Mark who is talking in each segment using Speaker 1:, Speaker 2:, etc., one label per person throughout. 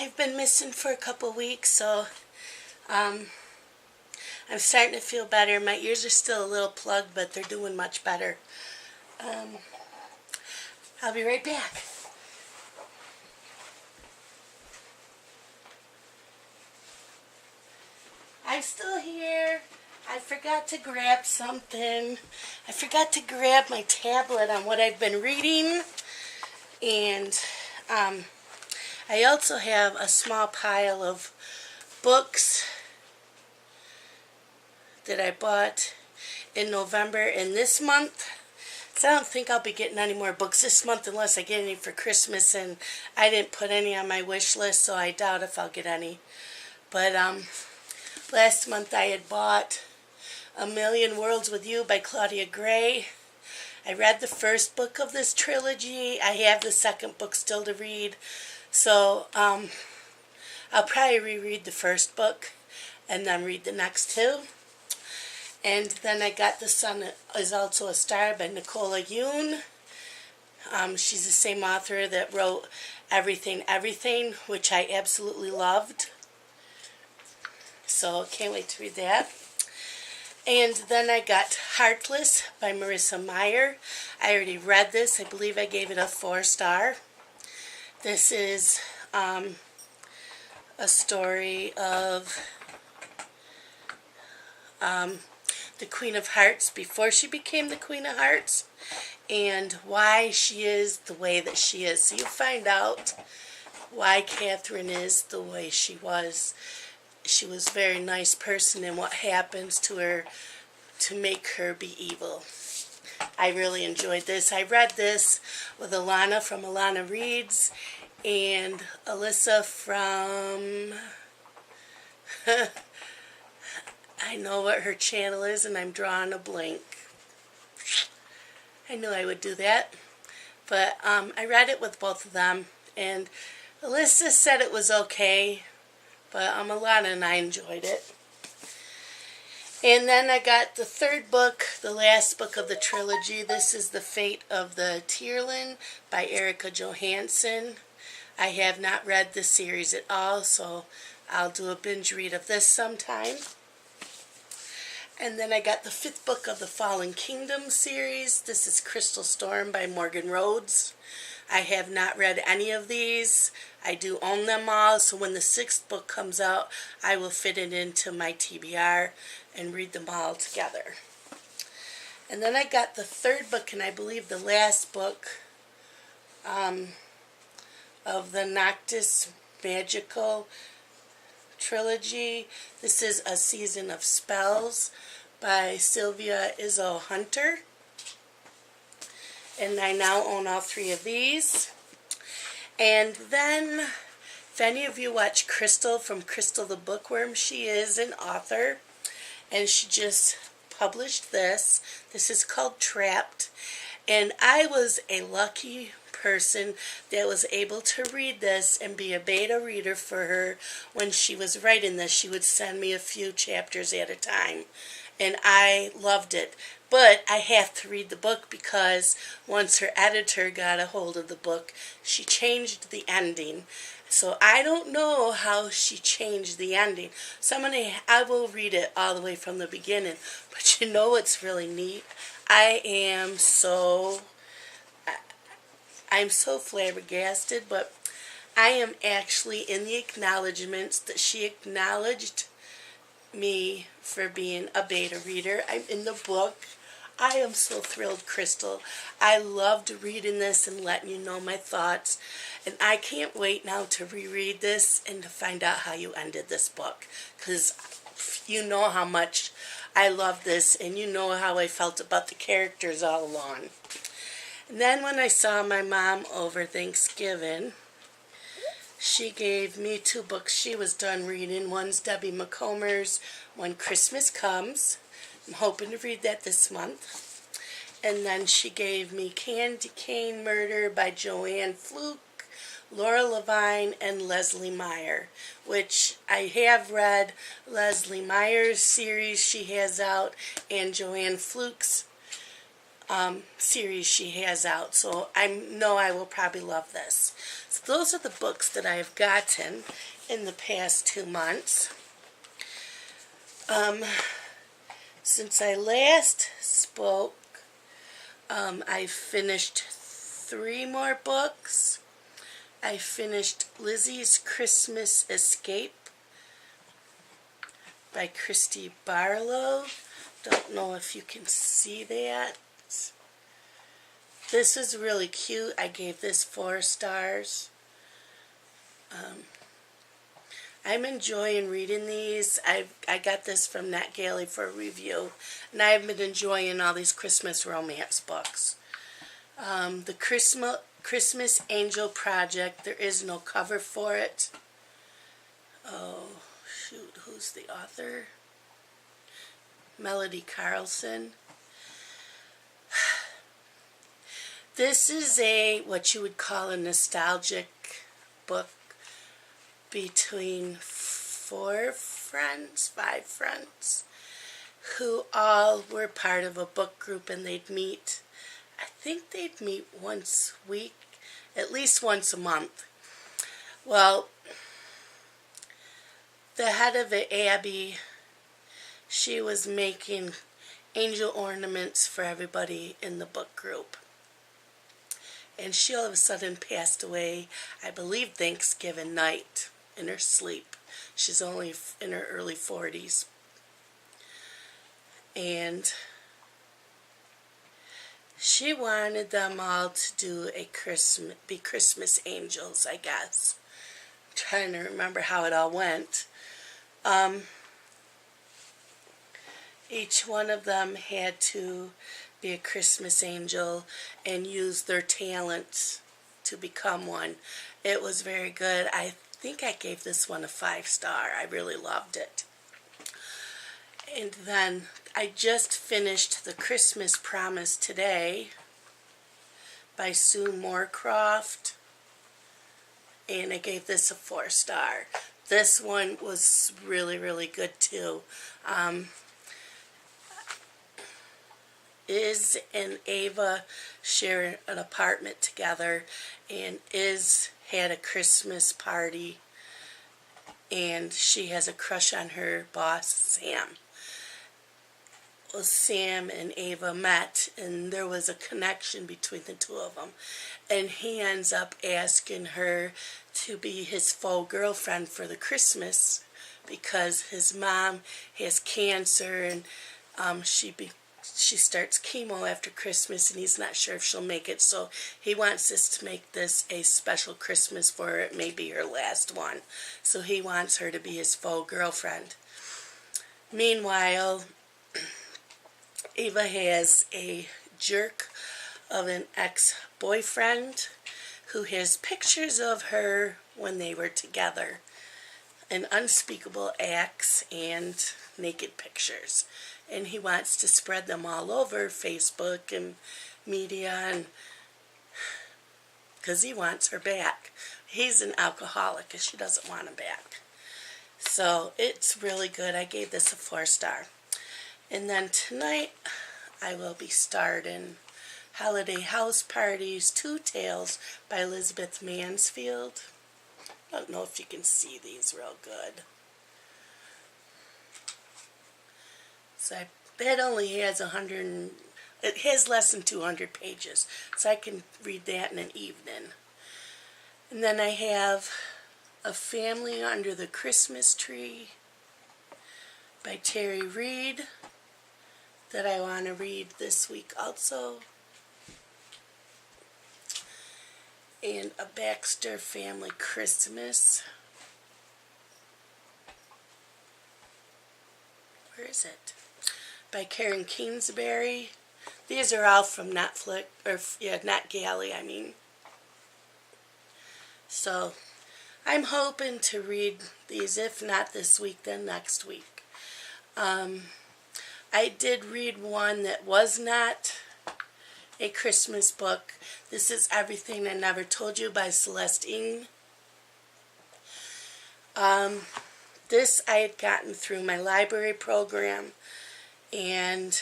Speaker 1: I've been missing for a couple weeks, so um, I'm starting to feel better. My ears are still a little plugged, but they're doing much better. Um, I'll be right back. I'm still here. I forgot to grab something. I forgot to grab my tablet on what I've been reading. And I also have a small pile of books that I bought in November and this month. So I don't think I'll be getting any more books this month unless I get any for Christmas, and I didn't put any on my wish list, so I doubt if I'll get any. But last month I had bought A Million Worlds with You by Claudia Gray. I read the first book of this trilogy. I have the second book still to read. So I'll probably reread the first book and then read the next two. And then I got The Sun Is Also a Star by Nicola Yoon. She's the same author that wrote Everything, Everything, which I absolutely loved. So can't wait to read that. And then I got Heartless by Marissa Meyer. I already read this. I believe I gave it a 4-star. This is a story of the Queen of Hearts before she became the Queen of Hearts and why she is the way that she is. So you find out why Catherine is the way she was. She was a very nice person, and what happens to her to make her be evil. I really enjoyed this. I read this with Alana from Alana Reads and Alyssa from I know what her channel is and I'm drawing a blank. I knew I would do that. But I read it with both of them, and Alyssa said it was okay, but Alana and I enjoyed it. And then I got the third book, the last book of the trilogy. This is The Fate of the Tierlin by Erica Johansson. I have not read this series at all, so I'll do a binge read of this sometime. And then I got the fifth book of the Fallen Kingdom series. This is Crystal Storm by Morgan Rhodes. I have not read any of these. I do own them all, so when the sixth book comes out, I will fit it into my TBR and read them all together. And then I got the third book, and I believe the last book of the Noctis Magical trilogy. This is A Season of Spells by Sylvia Izzo Hunter. And I now own all three of these. And then, if any of you watch Crystal from Crystal the Bookworm, she is an author. And she just published this. This is called Trapped. And I was a lucky person that was able to read this and be a beta reader for her. When she was writing this, she would send me a few chapters at a time, and I loved it. But I have to read the book because once her editor got a hold of the book, she changed the ending. So I don't know how she changed the ending. So I will read it all the way from the beginning. But you know what's really neat? I'm so flabbergasted, but I am actually in the acknowledgments that she acknowledged me for being a beta reader. I'm in the book. I am so thrilled, Crystal. I loved reading this and letting you know my thoughts. And I can't wait now to reread this and to find out how you ended this book. Because you know how much I love this, and you know how I felt about the characters all along. And then when I saw my mom over Thanksgiving, she gave me 2 books she was done reading. One's Debbie McComer's When Christmas Comes. I'm hoping to read that this month. And then she gave me Candy Cane Murder by Joanne Fluke, Laura Levine, and Leslie Meyer, which I have read Leslie Meyer's series she has out and Joanne Fluke's series she has out. So I know I will probably love this. So those are the books that I have gotten in the past 2 months. Since I last spoke, I finished 3 more books. I finished Lizzie's Christmas Escape by Christy Barlow. Don't know if you can see that. This is really cute. I gave this 4 stars. I'm enjoying reading these. I got this from Nat Galley for a review, and I've been enjoying all these Christmas romance books. The Christmas Angel Project, there is no cover for it. Oh, shoot, who's the author? Melody Carlson. This is what you would call a nostalgic book between 5 friends, who all were part of a book group, and they'd meet, I think they'd meet once a week, at least once a month. Well, the head of it, Abby, she was making angel ornaments for everybody in the book group. And she all of a sudden passed away, I believe Thanksgiving night, in her sleep. She's only in her early 40s. And she wanted them all to do be Christmas angels, I guess. I'm trying to remember how it all went. Each one of them had to be a Christmas angel and use their talents to become one. It was very good. I think I gave this one a 5 star. I really loved it. And then I just finished The Christmas Promise Today by Sue Moorcroft, and I gave this a 4 star. This one was really, really good too. Iz and Ava share an apartment together, and Iz had a Christmas party, and she has a crush on her boss, Sam. Well, Sam and Ava met, and there was a connection between the two of them, and he ends up asking her to be his faux girlfriend for the Christmas because his mom has cancer, and she starts chemo after Christmas, and he's not sure if she'll make it, so he wants us to make this a special Christmas for her. It may be her last one, so he wants her to be his faux girlfriend. Meanwhile, Ava has a jerk of an ex-boyfriend who has pictures of her when they were together, and unspeakable acts and naked pictures. And he wants to spread them all over Facebook and media, and because he wants her back. He's an alcoholic and she doesn't want him back. So it's really good. I gave this a 4 star. And then tonight I will be starting Holiday House Parties 2 Tales by Elizabeth Mansfield. I don't know if you can see these real good. So that only has it has less than 200 pages, so I can read that in an evening. And then I have A Family Under the Christmas Tree by Terry Reid that I want to read this week also. And A Baxter Family Christmas. Where is it? By Karen Kingsbury. These are all from Netflix, Nat Galley, I mean. So, I'm hoping to read these, if not this week, then next week. I did read one that was not a Christmas book. This is Everything I Never Told You by Celeste Ng. This I had gotten through my library program, and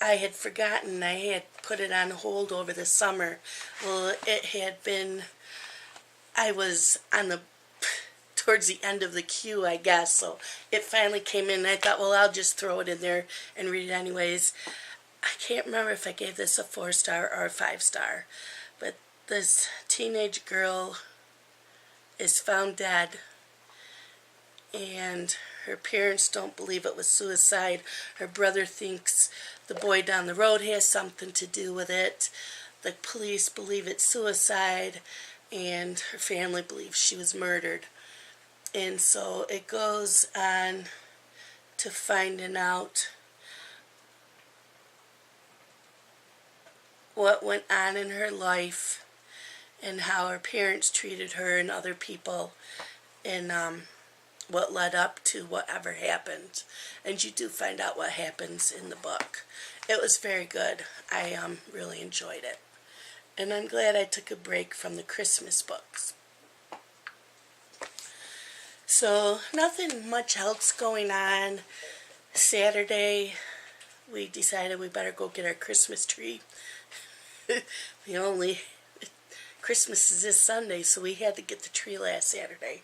Speaker 1: I had forgotten. I had put it on hold over the summer. Well, it had been, I was on the towards the end of the queue, I guess. So it finally came in, and I thought, well, I'll just throw it in there and read it anyways. I can't remember if I gave this a 4-star or a 5-star, but this teenage girl is found dead, and her parents don't believe it was suicide. Her brother thinks the boy down the road has something to do with it. The police believe it's suicide, and her family believes she was murdered. And so it goes on to finding out what went on in her life and how her parents treated her and other people, and what led up to whatever happened. And you do find out what happens in the book. It was very good. I really enjoyed it. And I'm glad I took a break from the Christmas books. So nothing much else going on. Saturday, we decided we better go get our Christmas tree. Christmas is this Sunday, so we had to get the tree last Saturday.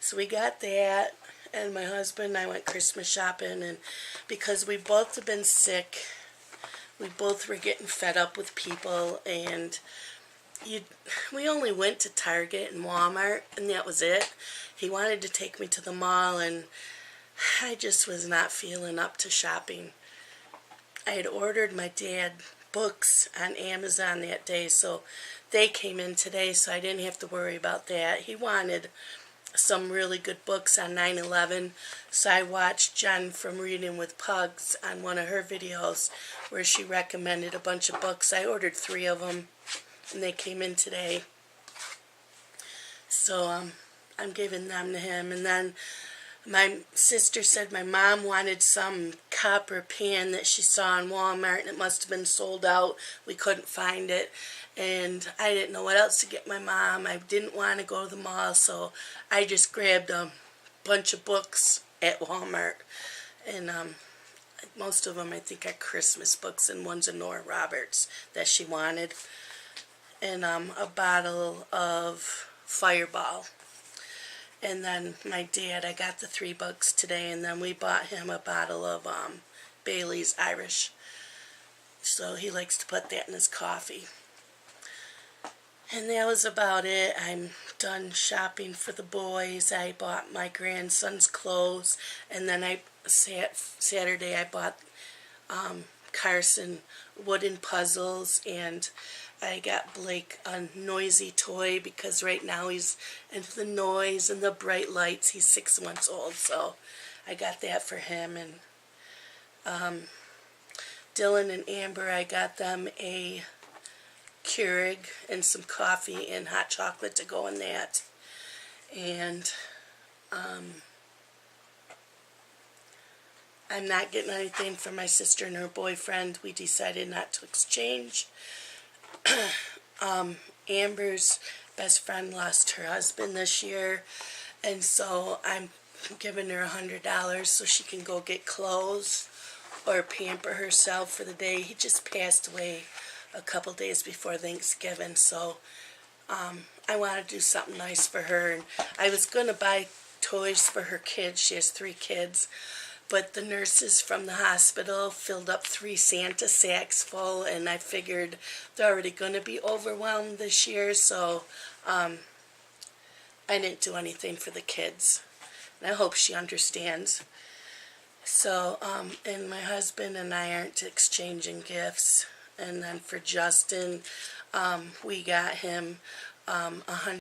Speaker 1: So we got that, and my husband and I went Christmas shopping, and because we both have been sick, we both were getting fed up with people, and we only went to Target and Walmart, and that was it. He wanted to take me to the mall, and I just was not feeling up to shopping. I had ordered my dad books on Amazon that day, so they came in today, so I didn't have to worry about that. He wanted some really good books on 9/11, so I watched Jen from Reading with Pugs on one of her videos where she recommended a bunch of books. I ordered 3 of them, and they came in today. So I'm giving them to him. And then my sister said my mom wanted some copper pan that she saw in Walmart, and it must have been sold out. We couldn't find it, and I didn't know what else to get my mom. I didn't want to go to the mall, so I just grabbed a bunch of books at Walmart, and most of them I think are Christmas books, and one's a Nora Roberts that she wanted, and a bottle of Fireball. And then my dad, I got the 3 books today, and then we bought him a bottle of Bailey's Irish. So he likes to put that in his coffee. And that was about it. I'm done shopping for the boys. I bought my grandson's clothes, and then Saturday I bought Carson wooden puzzles, and I got Blake a noisy toy because right now he's into the noise and the bright lights. He's 6 months old, so I got that for him. And Dylan and Amber, I got them a Keurig and some coffee and hot chocolate to go in that. And I'm not getting anything from my sister and her boyfriend. We decided not to exchange. Amber's best friend lost her husband this year, and so I'm giving her $100 so she can go get clothes or pamper herself for the day. He just passed away a couple days before Thanksgiving, so I want to do something nice for her. And I was going to buy toys for her kids. She has 3 kids. But the nurses from the hospital filled up 3 Santa sacks full, and I figured they're already going to be overwhelmed this year, so I didn't do anything for the kids. And I hope she understands. So, and my husband and I aren't exchanging gifts. And then for Justin, we got him $100